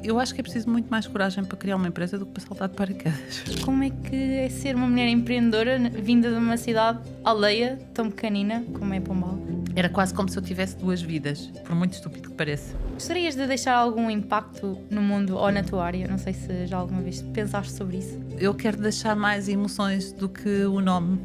Eu acho que é preciso muito mais coragem para criar uma empresa do que para saltar de paraquedas. Como é que é ser uma mulher empreendedora vinda de uma cidade, aldeia, tão pequenina como é Pombal? Era quase como se eu tivesse duas vidas, por muito estúpido que pareça. Gostarias de deixar algum impacto no mundo ou na tua área? Não sei se já alguma vez pensaste sobre isso. Eu quero deixar mais emoções do que o nome.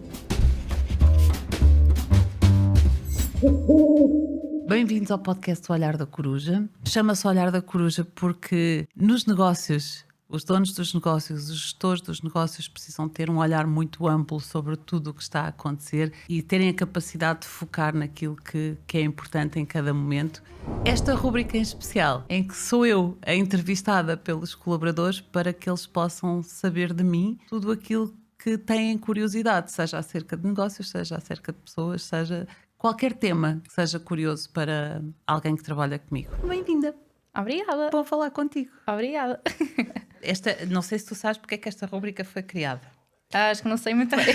Bem-vindos ao podcast O Olhar da Coruja. Chama-se Olhar da Coruja porque nos negócios, os donos dos negócios, os gestores dos negócios precisam ter um olhar muito amplo sobre tudo o que está a acontecer e terem a capacidade de focar naquilo que é importante em cada momento. Esta rubrica em especial, em que sou eu a entrevistada pelos colaboradores para que eles possam saber de mim tudo aquilo que têm curiosidade, seja acerca de negócios, seja acerca de pessoas, seja qualquer tema que seja curioso para alguém que trabalha comigo. Bem-vinda! Obrigada. Bom falar contigo. Obrigada. Não sei se tu sabes porque é que esta rubrica foi criada. Acho que não sei muito bem.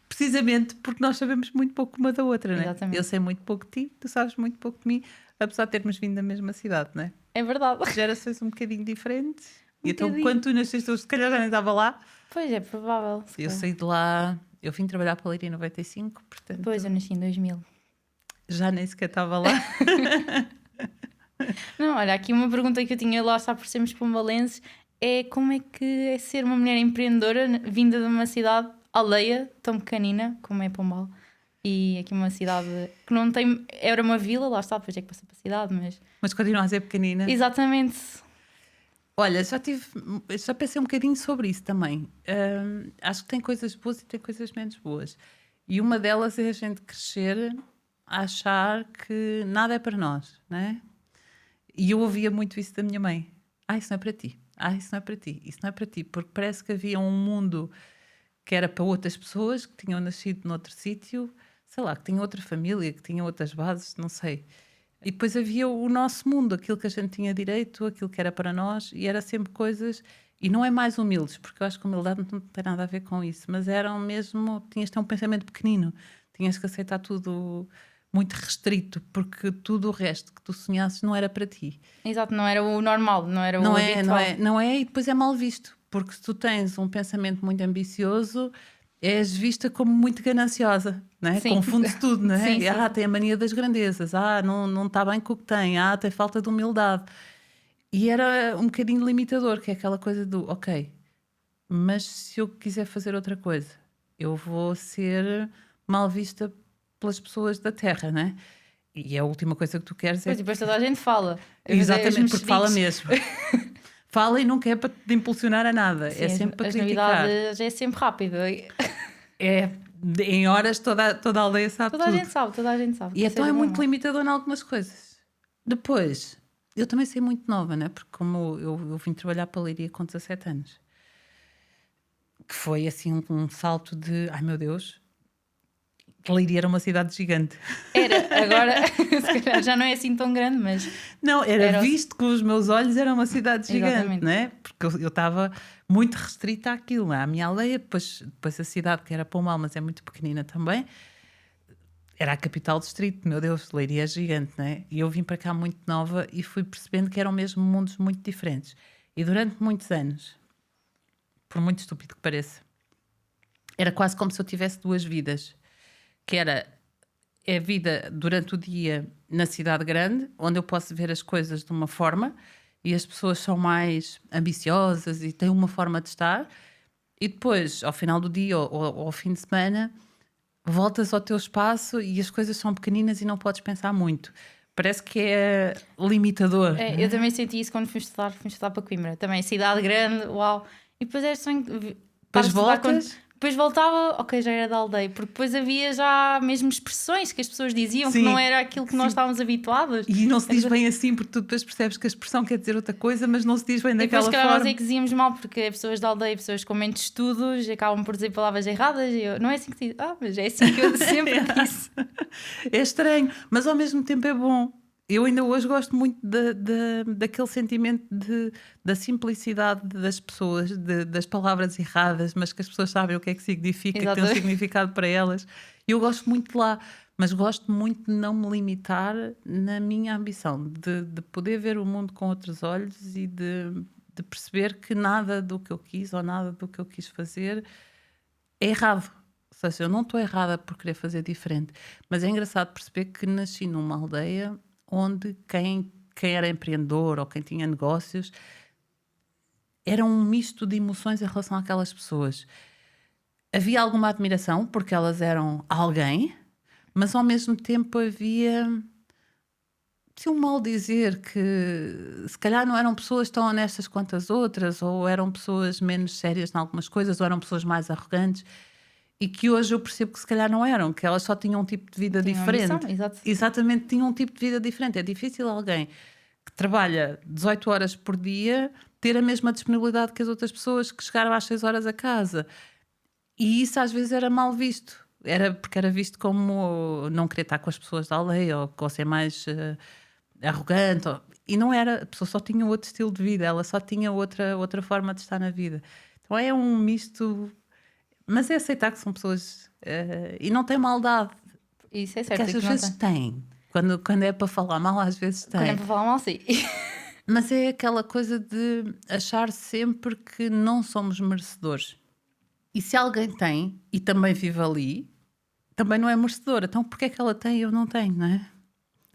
Precisamente porque nós sabemos muito pouco uma da outra, não é? Exatamente. Eu sei muito pouco de ti, tu sabes muito pouco de mim, apesar de termos vindo da mesma cidade, não é? É verdade. Gerações um bocadinho diferentes. E então, bocadinho. quando tu nasceste, eu se calhar já nem estava lá. Pois é, provável. Eu saí de lá, eu vim trabalhar para a Leiria em 95, portanto... Depois eu nasci em 2000. Já nem sequer estava lá. Não, olha, aqui uma pergunta que eu tinha lá, está por sermos pombalenses, é como é que é ser uma mulher empreendedora vinda de uma cidade, aldeia, tão pequenina como é Pombal. E aqui uma cidade que não tem... Era uma vila, lá está, depois é que passou para a cidade, mas... Mas continua a ser pequenina. Exatamente. Olha, já pensei um bocadinho sobre isso também. Acho que tem coisas boas e tem coisas menos boas. E uma delas é a gente crescer a achar que nada é para nós, não é? E eu ouvia muito isso da minha mãe. Isso não é para ti. Isso não é para ti. Isso não é para ti. Porque parece que havia um mundo que era para outras pessoas que tinham nascido noutro sítio, sei lá, que tinham outra família, que tinham outras bases, não sei. E depois havia o nosso mundo, aquilo que a gente tinha direito, aquilo que era para nós, e era sempre coisas... E não é mais humildes, porque eu acho que a humildade não tem nada a ver com isso, mas eram mesmo... Tinhas de ter um pensamento pequenino, tinhas que aceitar tudo muito restrito, porque tudo o resto que tu sonhasses não era para ti. Exato, não era o normal, não era o habitual. Não é, e depois é mal visto, porque se tu tens um pensamento muito ambicioso... és vista como muito gananciosa, não é? Confunde-se tudo, não é? Sim, sim. Tem a mania das grandezas, não está bem com o que tem, tem falta de humildade. E era um bocadinho limitador, que é aquela coisa do, ok, mas se eu quiser fazer outra coisa, eu vou ser mal vista pelas pessoas da terra, não é? E a última coisa que tu queres Pois, é... depois toda a gente fala. Exatamente, porque fala mesmo. Fala e nunca é para te impulsionar a nada, Sim, é sempre para as criticar. novidades é sempre rápido. Em horas toda a aldeia sabe Toda tudo. toda a gente sabe. E então é muito limitador em algumas coisas. Depois, eu também sei muito nova, né? Porque como eu vim trabalhar para a Leiria com 17 anos, que foi assim um salto de, ai meu Deus, Leiria era uma cidade gigante. Era, agora se calhar já não é assim tão grande, mas... Não, era visto com os meus olhos, era uma cidade gigante, Exatamente. né? Porque eu estava muito restrita àquilo, à minha aldeia, depois a cidade, que era Pombal, mas é muito pequenina também, era a capital do distrito, meu Deus, Leiria é gigante, né? E eu vim para cá muito nova e fui percebendo que eram mesmo mundos muito diferentes. E durante muitos anos, por muito estúpido que pareça, era quase como se eu tivesse duas vidas, que era a vida durante o dia na cidade grande, onde eu posso ver as coisas de uma forma e as pessoas são mais ambiciosas e têm uma forma de estar, e depois, ao final do dia ou ao fim de semana, voltas ao teu espaço e as coisas são pequeninas e não podes pensar muito. Parece que é limitador. Eu também senti isso quando fui estudar para Coimbra. Também, cidade grande, uau. E depois era estranho... Depois voltas... Depois voltava, ok, já era da aldeia, porque depois havia já mesmo expressões que as pessoas diziam, Sim, que não era aquilo que nós estávamos habituados. E não se diz bem assim, porque tu depois percebes que a expressão quer dizer outra coisa, mas não se diz bem daquela forma. E depois, forma. nós é que dizíamos mal, porque pessoas da aldeia, pessoas com menos estudos, acabam por dizer palavras erradas. E eu, não é assim que diz. Mas é assim que eu sempre disse. É estranho, mas ao mesmo tempo é bom. Eu ainda hoje gosto muito daquele sentimento da simplicidade das pessoas, das palavras erradas, mas que as pessoas sabem o que é que significa, que tem um significado para elas. Eu gosto muito de lá, mas gosto muito de não me limitar na minha ambição, de poder ver o mundo com outros olhos e de perceber que nada do que eu quis ou nada do que eu quis fazer é errado. Ou seja, eu não estou errada por querer fazer diferente, mas é engraçado perceber que nasci numa aldeia onde quem era empreendedor ou quem tinha negócios era um misto de emoções em relação àquelas pessoas. Havia alguma admiração porque elas eram alguém, mas ao mesmo tempo havia um mal dizer que se calhar não eram pessoas tão honestas quanto as outras, ou eram pessoas menos sérias em algumas coisas, ou eram pessoas mais arrogantes, e que hoje eu percebo que se calhar não eram, que elas só tinham um tipo de vida diferente. Exatamente, tinham um tipo de vida diferente. É difícil alguém que trabalha 18 horas por dia ter a mesma disponibilidade que as outras pessoas que chegaram às 6 horas a casa. E isso às vezes era mal visto. Porque era visto como não querer estar com as pessoas da aldeia, ou ser mais arrogante. E não era. A pessoa só tinha outro estilo de vida, ela só tinha outra forma de estar na vida. Então é um misto. Mas é aceitar que são pessoas. E não tem maldade. Isso é certo. Que às vezes tem. Quando é para falar mal, às vezes tem. Quando é para falar mal, sim. Mas é aquela coisa de achar sempre que não somos merecedores. E se alguém tem e também vive ali, também não é merecedora. Então porquê é que ela tem e eu não tenho, não é?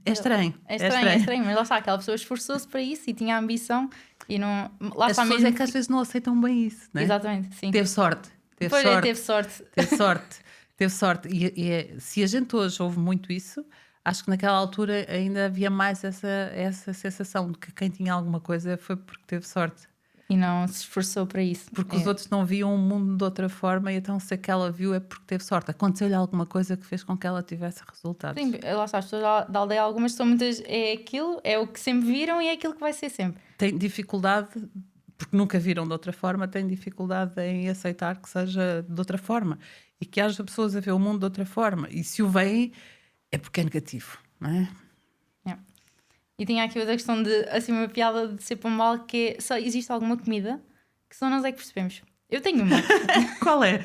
É estranho. É estranho, mas lá está, aquela pessoa esforçou-se para isso e tinha ambição e não... Lá As está pessoas mesmo é que às vezes não aceitam bem isso, não é? Exatamente, sim. Teve sorte. Teve sorte. E se a gente hoje ouve muito isso, acho que naquela altura ainda havia mais essa sensação de que quem tinha alguma coisa foi porque teve sorte. E não se esforçou para isso. Porque os outros não viam o mundo de outra forma, e então se aquela viu é porque teve sorte. Aconteceu-lhe alguma coisa que fez com que ela tivesse resultados. Sim, lá está, as pessoas da aldeia, algumas são muitas, é aquilo, é o que sempre viram e é aquilo que vai ser sempre. Tem dificuldade, porque nunca viram de outra forma, têm dificuldade em aceitar que seja de outra forma. E que haja pessoas a ver o mundo de outra forma. E se o veem, é porque é negativo, não é? E tinha aqui outra questão de, assim, uma piada de ser pombal, que é, só existe alguma comida que só nós é que percebemos. Eu tenho uma. Qual é?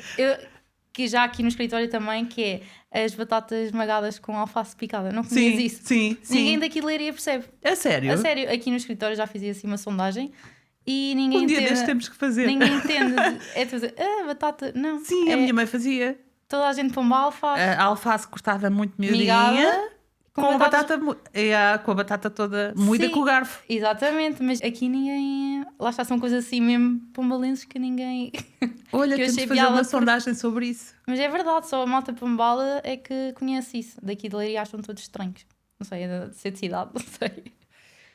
Que já aqui no escritório também, que é as batatas esmagadas com alface picada. Não comias isso? Sim. Ninguém daqui de Leiria percebe. É sério? A sério, aqui no escritório já fiz assim uma sondagem e ninguém entende. Um dia destes temos que fazer. Ninguém entende. É tu dizer, batata, não. Sim, a minha mãe fazia. Toda a gente pombal faz. A alface cortada muito miudinha. Com a batata toda moída com o garfo. Exatamente, mas aqui ninguém... Lá está, são coisas assim mesmo pombalenses que ninguém... Olha, temos de fazer uma sondagem sobre isso. Mas é verdade, só a malta pombala é que conhece isso. Daqui de Leiria acham todos estranhos. Não sei, é de ser de cidade, não sei.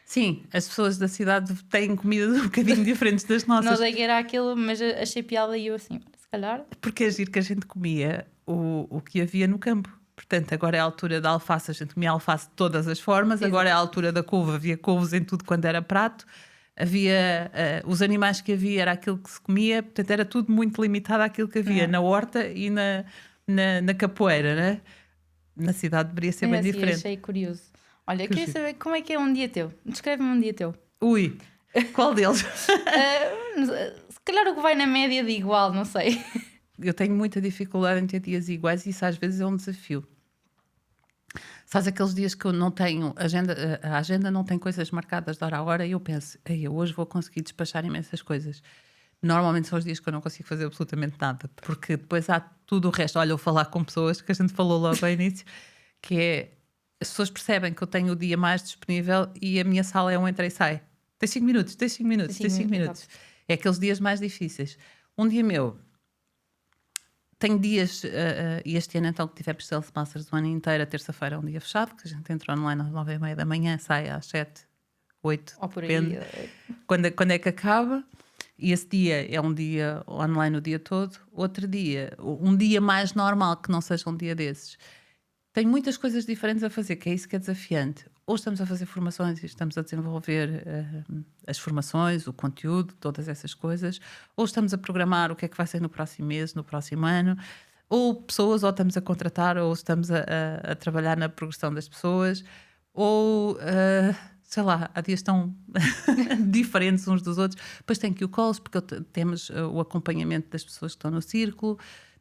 Sim, as pessoas da cidade têm comidas um bocadinho diferentes das nossas. Não sei que era aquilo, mas achei piada e eu assim, se calhar... Porque é giro que a gente comia o que havia no campo. Portanto, agora é a altura da alface, a gente comia alface de todas as formas. Exato. Agora é a altura da couve, havia couves em tudo quando era prato. Havia os animais que havia, era aquilo que se comia. Portanto, era tudo muito limitado àquilo que havia na horta e na capoeira, né? Na cidade deveria ser bem diferente. Achei curioso. Olha, eu queria saber como é que é um dia teu. Descreve-me um dia teu. Ui, qual deles? Se calhar o que vai na média de igual, não sei. Eu tenho muita dificuldade em ter dias iguais e isso às vezes é um desafio. Sabes aqueles dias que eu não tenho a agenda não tem coisas marcadas de hora a hora e eu penso, eu hoje vou conseguir despachar imensas coisas. Normalmente são os dias que eu não consigo fazer absolutamente nada, porque depois há tudo o resto. Olha, eu falar com pessoas, que a gente falou logo ao início, que é, as pessoas percebem que eu tenho o dia mais disponível e a minha sala é um entra e sai. Tens 5 minutos. É aqueles dias mais difíceis. Um dia meu... Tenho dias, e este ano então que tivemos Sales Masters o ano inteiro, a terça-feira é um dia fechado, que a gente entra online às 9h30 da manhã, sai às 7, 8, ou por depende aí. Quando é que acaba. E esse dia é um dia online o dia todo. Outro dia, um dia mais normal, que não seja um dia desses. Tenho muitas coisas diferentes a fazer, que é isso que é desafiante. Ou estamos a fazer formações e estamos a desenvolver as formações, o conteúdo, todas essas coisas. Ou estamos a programar o que é que vai ser no próximo mês, no próximo ano. Ou pessoas, ou estamos a contratar, ou estamos a trabalhar na progressão das pessoas. Ou, sei lá, há dias tão diferentes uns dos outros. Depois tem que o calls, porque temos o acompanhamento das pessoas que estão no círculo.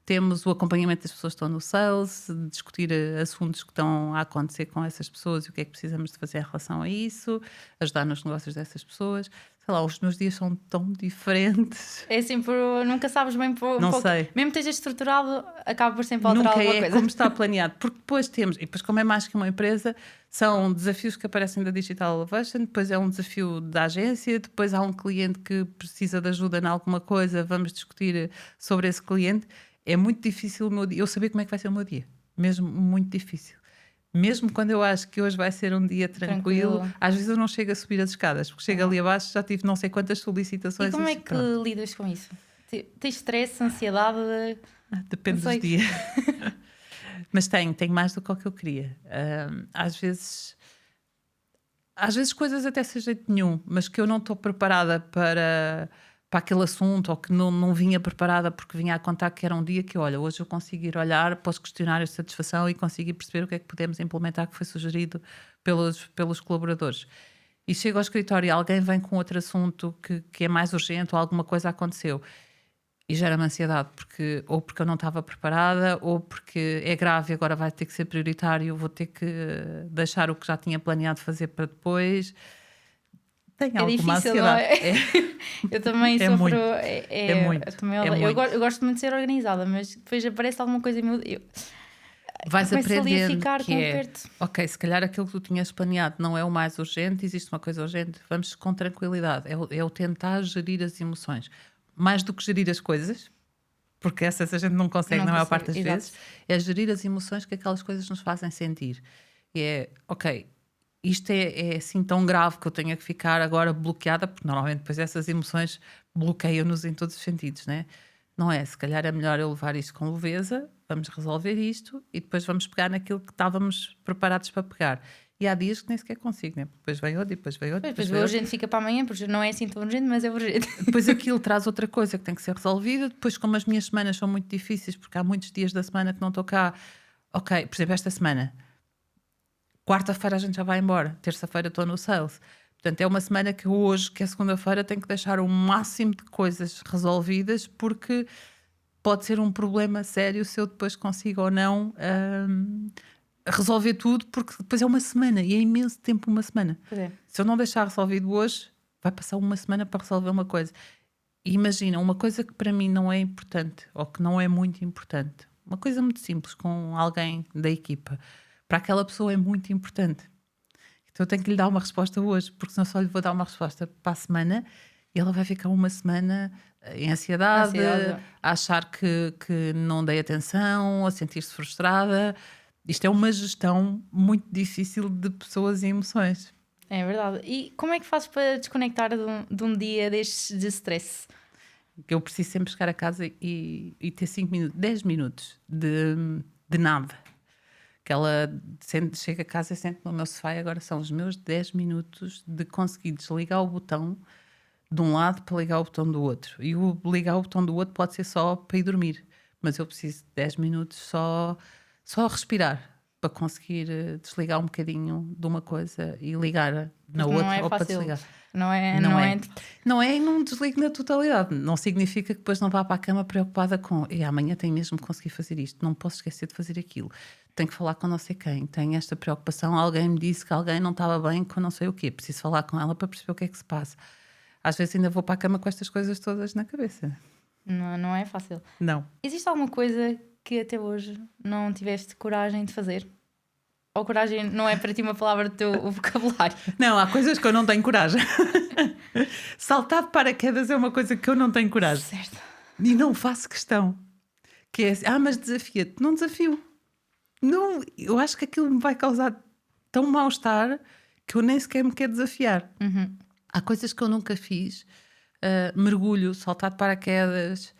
Temos o acompanhamento das pessoas que estão no sales, discutir assuntos que estão a acontecer com essas pessoas e o que é que precisamos de fazer em relação a isso, ajudar nos negócios dessas pessoas. Sei lá, os meus dias são tão diferentes. É sempre, nunca sabes bem Não sei. Mesmo que estejas estruturado, acaba por sempre alterar Nunca alguma é coisa. como está planeado, porque depois temos, e depois como é mais que uma empresa, são desafios que aparecem da Digital Elevation, depois é um desafio da agência, depois há um cliente que precisa de ajuda em alguma coisa, vamos discutir sobre esse cliente. É muito difícil o meu dia, eu saber como é que vai ser o meu dia, mesmo muito difícil. Mesmo quando eu acho que hoje vai ser um dia tranquilo, às vezes eu não chego a subir as escadas, porque chego ali abaixo, já tive não sei quantas solicitações. E como é que lidas com isso? Tens stress, ansiedade? Depende dos dias. Mas tenho mais do que o que eu queria. Às vezes coisas até sem jeito nenhum, mas que eu não estou preparada para aquele assunto, ou que não vinha preparada porque vinha a contar que era um dia que, olha, hoje eu consigo ir olhar, posso questionar a satisfação e conseguir perceber o que é que podemos implementar que foi sugerido pelos colaboradores. E chego ao escritório e alguém vem com outro assunto que é mais urgente ou alguma coisa aconteceu e gera-me ansiedade, ou porque eu não estava preparada, ou porque é grave e agora vai ter que ser prioritário, vou ter que deixar o que já tinha planeado fazer para depois. Tenho alguma difícil, ansiedade. Não é? Eu também É sofro. muito. É muito. Eu, também eu gosto muito de ser organizada, mas depois aparece alguma coisa e vais aprendendo ali a ficar que com é, aperto. ok, se calhar aquilo que tu tinhas planeado não é o mais urgente, existe uma coisa urgente, vamos com tranquilidade. É o tentar gerir as emoções. Mais do que gerir as coisas, porque essas a gente não consegue na maior parte das vezes, é gerir as emoções que aquelas coisas nos fazem sentir. E é, ok, isto é assim tão grave que eu tenho que ficar agora bloqueada, porque normalmente depois essas emoções bloqueiam-nos em todos os sentidos, né? Não é? Se calhar é melhor eu levar isto com leveza, vamos resolver isto e depois vamos pegar naquilo que estávamos preparados para pegar. E há dias que nem sequer consigo, né? Depois vem outro, depois vem outro. Depois o urgente fica para amanhã, porque não é assim tão urgente, mas é urgente. Depois aquilo traz outra coisa que tem que ser resolvida. Depois, como as minhas semanas são muito difíceis, porque há muitos dias da semana que não estou cá. Ok, por exemplo, esta semana, quarta-feira a gente já vai embora, terça-feira estou no sales. Portanto, é uma semana que hoje, que é segunda-feira, tenho que deixar o máximo de coisas resolvidas, porque pode ser um problema sério se eu depois consigo ou não resolver tudo, porque depois é uma semana e é imenso tempo uma semana. Se eu não deixar resolvido hoje, vai passar uma semana para resolver uma coisa. E imagina, uma coisa que para mim não é importante, ou que não é muito importante, uma coisa muito simples com alguém da equipa, para aquela pessoa é muito importante. Então eu tenho que lhe dar uma resposta hoje, porque senão só lhe vou dar uma resposta para a semana e ela vai ficar uma semana em ansiedade. A achar que não dei atenção, a sentir-se frustrada. Isto é uma gestão muito difícil de pessoas e emoções. É verdade. E como é que fazes para desconectar de um dia destes de stress? Eu preciso sempre chegar a casa e ter 5 minutos, 10 minutos de nada. Que ela chega a casa e sente no meu sofá e agora são os meus 10 minutos de conseguir desligar o botão de um lado para ligar o botão do outro. E o ligar o botão do outro pode ser só para ir dormir. Mas eu preciso de 10 minutos só respirar para conseguir desligar um bocadinho de uma coisa e ligar na outra ou para desligar. Não é e não desligo na totalidade. Não significa que depois não vá para a cama preocupada com amanhã tenho mesmo que conseguir fazer isto, não posso esquecer de fazer aquilo, tenho que falar com não sei quem, tenho esta preocupação, alguém me disse que alguém não estava bem com não sei o quê, preciso falar com ela para perceber o que é que se passa. Às vezes ainda vou para a cama com estas coisas todas na cabeça. Não é fácil. Não. Existe alguma coisa que até hoje não tiveste coragem de fazer? Ou coragem não é para ti uma palavra do teu vocabulário? Não, há coisas que eu não tenho coragem. Saltar de paraquedas é uma coisa que eu não tenho coragem. Certo. E não faço questão. Que é assim, mas desafia-te. Não desafio. Não, eu acho que aquilo me vai causar tão mal-estar que eu nem sequer me quero desafiar. Uhum. Há coisas que eu nunca fiz. Mergulho, saltar de paraquedas.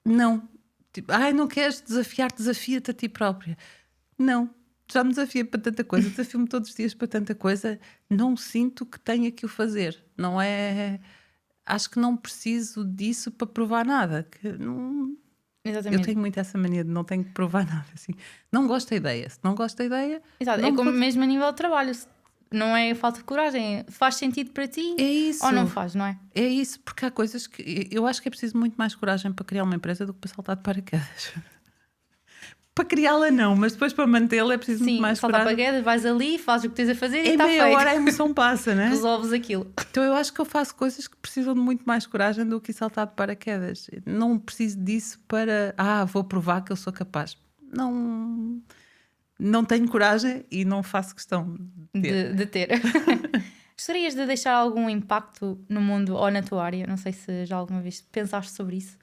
Não. Tipo, não queres desafiar-te, desafia-te a ti própria. Não. Já me desafio para tanta coisa, desafio-me todos os dias para tanta coisa, não sinto que tenha que o fazer. Não é... Acho que não preciso disso para provar nada. Que não... Exatamente. Eu tenho muito essa mania de não tenho que provar nada. Assim. Não gosto da ideia. Se não gosto da ideia... Exato. É como mesmo a nível de trabalho. não é falta de coragem. Faz sentido para ti É isso. ou não faz, não é? É isso, porque há coisas que eu acho que é preciso muito mais coragem para criar uma empresa do que para saltar de paraquedas. Para criá-la não, mas depois para mantê-la é preciso muito Sim, mais salta coragem. paraquedas, vais ali, fazes o que tens a fazer e Em está meia feito. hora a emoção passa, né? Resolves aquilo. Então eu acho que eu faço coisas que precisam de muito mais coragem do que saltar de paraquedas. Não preciso disso para, vou provar que eu sou capaz. Não tenho coragem e não faço questão de ter. De ter. Gostarias de deixar algum impacto no mundo ou na tua área? Não sei se já alguma vez pensaste sobre isso.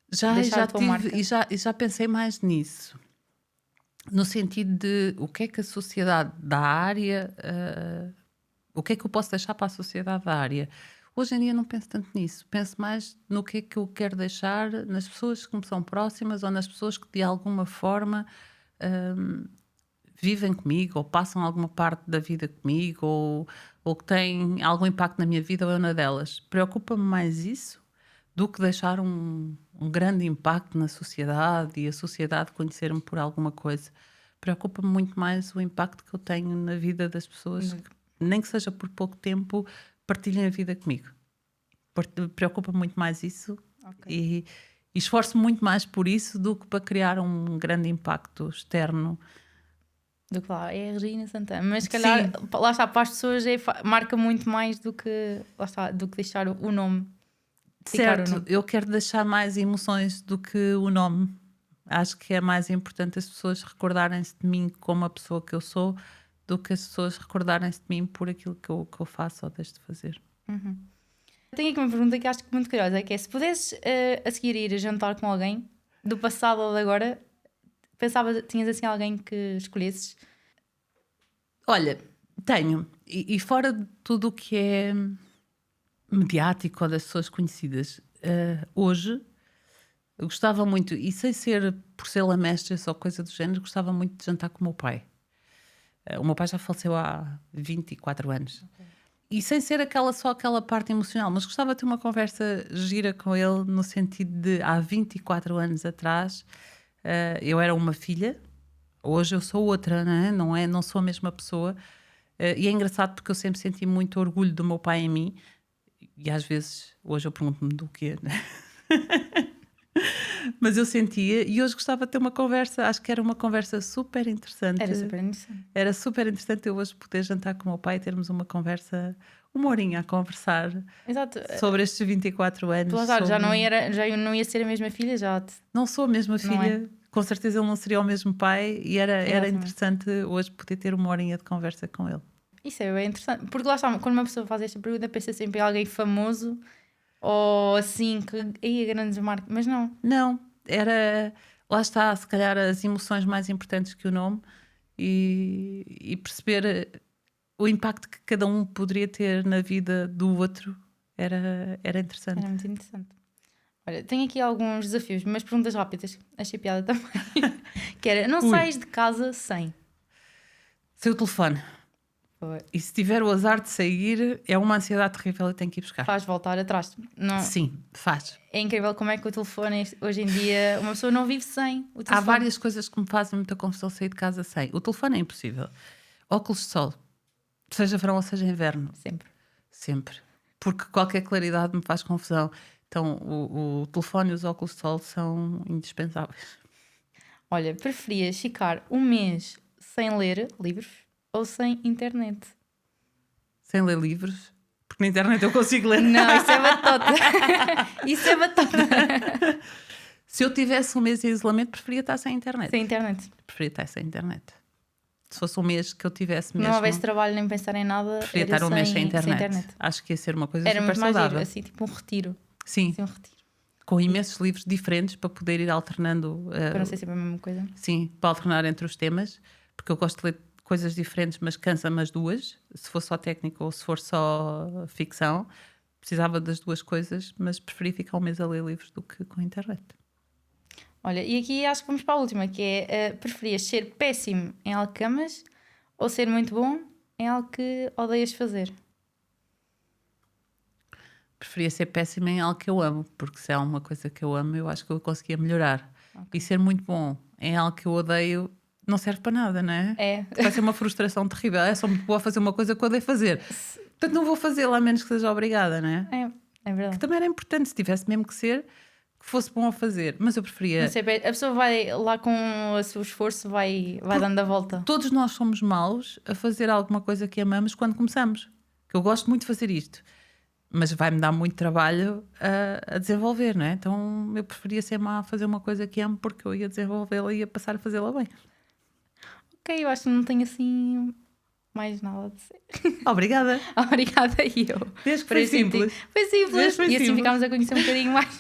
Deixar Já a tua tive marca. e já pensei mais nisso. No sentido de o que é que a sociedade da área, o que é que eu posso deixar para a sociedade da área? Hoje em dia não penso tanto nisso. Penso mais no que é que eu quero deixar nas pessoas que me são próximas ou nas pessoas que de alguma forma vivem comigo ou passam alguma parte da vida comigo ou que têm algum impacto na minha vida ou eu na delas. Preocupa-me mais isso do que deixar um grande impacto na sociedade e a sociedade conhecer-me por alguma coisa. Preocupa-me muito mais o impacto que eu tenho na vida das pessoas, que, nem que seja por pouco tempo, partilhem a vida comigo. Preocupa-me muito mais isso e esforço-me muito mais por isso do que para criar um grande impacto externo. Do que lá, é a Regina Santana. Mas se calhar, lá está, para as pessoas marca muito mais do que, lá está, do que deixar o nome. Certo, eu quero deixar mais emoções do que o nome. Acho que é mais importante as pessoas recordarem-se de mim como a pessoa que eu sou do que as pessoas recordarem-se de mim por aquilo que eu faço ou deixo de fazer. Uhum. Tenho aqui uma pergunta que acho que é muito curiosa, que é se pudesses a seguir ir a jantar com alguém do passado ou de agora, tinhas assim alguém que escolhesses? Olha, tenho. E fora de tudo o que é mediático ou das pessoas conhecidas, hoje eu gostava muito, e sem ser por ser lamestre ou coisa do género, gostava muito de jantar com o meu pai. O meu pai já faleceu há 24 anos. E sem ser só aquela parte emocional, mas gostava de ter uma conversa gira com ele no sentido de há 24 anos atrás eu era uma filha, hoje eu sou outra, não é? Não sou a mesma pessoa. E é engraçado porque eu sempre senti muito orgulho do meu pai em mim e às vezes, hoje eu pergunto-me do quê, né? Mas eu sentia e hoje gostava de ter uma conversa, acho que era uma conversa super interessante. Era super interessante. Era super interessante eu hoje poder jantar com o meu pai e termos uma conversa, uma horinha a conversar. Exato. Sobre estes 24 anos. Sobre... já não ia ser a mesma filha, Não sou a mesma filha, com certeza ele não seria o mesmo pai e era interessante hoje poder ter uma horinha de conversa com ele. Isso é bem interessante, porque lá está, quando uma pessoa faz esta pergunta pensa sempre em alguém famoso ou assim, que aí a grandes marcas, mas não. Não, lá está, se calhar as emoções mais importantes que o nome e perceber o impacto que cada um poderia ter na vida do outro era interessante. Era muito interessante. Olha, tenho aqui alguns desafios, mas perguntas rápidas, achei piada também. Que era, não sais de casa sem o telefone. E se tiver o azar de sair, é uma ansiedade terrível e tenho que ir buscar. Faz voltar atrás. Não... Sim, faz. É incrível como é que o telefone, hoje em dia, uma pessoa não vive sem o telefone. Há várias coisas que me fazem muita confusão sair de casa sem. O telefone é impossível. Óculos de sol, seja verão ou seja inverno. Sempre. Porque qualquer claridade me faz confusão. Então o telefone e os óculos de sol são indispensáveis. Olha, preferias ficar um mês sem ler livros ou sem internet? Sem ler livros? Porque na internet eu consigo ler. Não, isso é batota. Isso é batota. Se eu tivesse um mês em isolamento, preferia estar sem internet. Sem internet. Preferia estar sem internet. Se fosse um mês que eu tivesse mesmo... Não houvesse trabalho nem pensar em nada, preferia estar um mês sem internet. Acho que ia ser uma coisa era super saudável. Giro, assim, tipo um retiro. Sim. Assim, um retiro. Com imensos livros diferentes para poder ir alternando. Para não ser sempre a mesma coisa. Sim, para alternar entre os temas. Porque eu gosto de ler coisas diferentes, mas cansa-me as duas. Se for só técnico ou se for só ficção, precisava das duas coisas, mas preferi ficar um mês a ler livros do que com a internet. Olha, e aqui acho que vamos para a última, que é, preferias ser péssimo em algo que amas ou ser muito bom em algo que odeias fazer? Preferia ser péssima em algo que eu amo, porque se há uma coisa que eu amo, eu acho que eu conseguia melhorar. E ser muito bom em algo que eu odeio, não serve para nada, não é? É. Vai ser uma frustração terrível. É só muito boa fazer uma coisa que eu odeio fazer. Portanto, não vou fazê-la a menos que seja obrigada, não é? É verdade. Que também era importante, se tivesse mesmo que ser, que fosse bom a fazer. Mas eu preferia. Não sei, a pessoa vai lá com o seu esforço, vai dando a volta. Todos nós somos maus a fazer alguma coisa que amamos quando começamos. Que eu gosto muito de fazer isto, mas vai-me dar muito trabalho a desenvolver, não é? Então eu preferia ser má a fazer uma coisa que amo, porque eu ia desenvolvê-la e ia passar a fazê-la bem. Ok, eu acho que não tenho assim mais nada a dizer. Obrigada. Obrigada, e eu. Desde que foi simples. Foi simples. Desde foi E assim simples. ficámos a conhecer um bocadinho mais.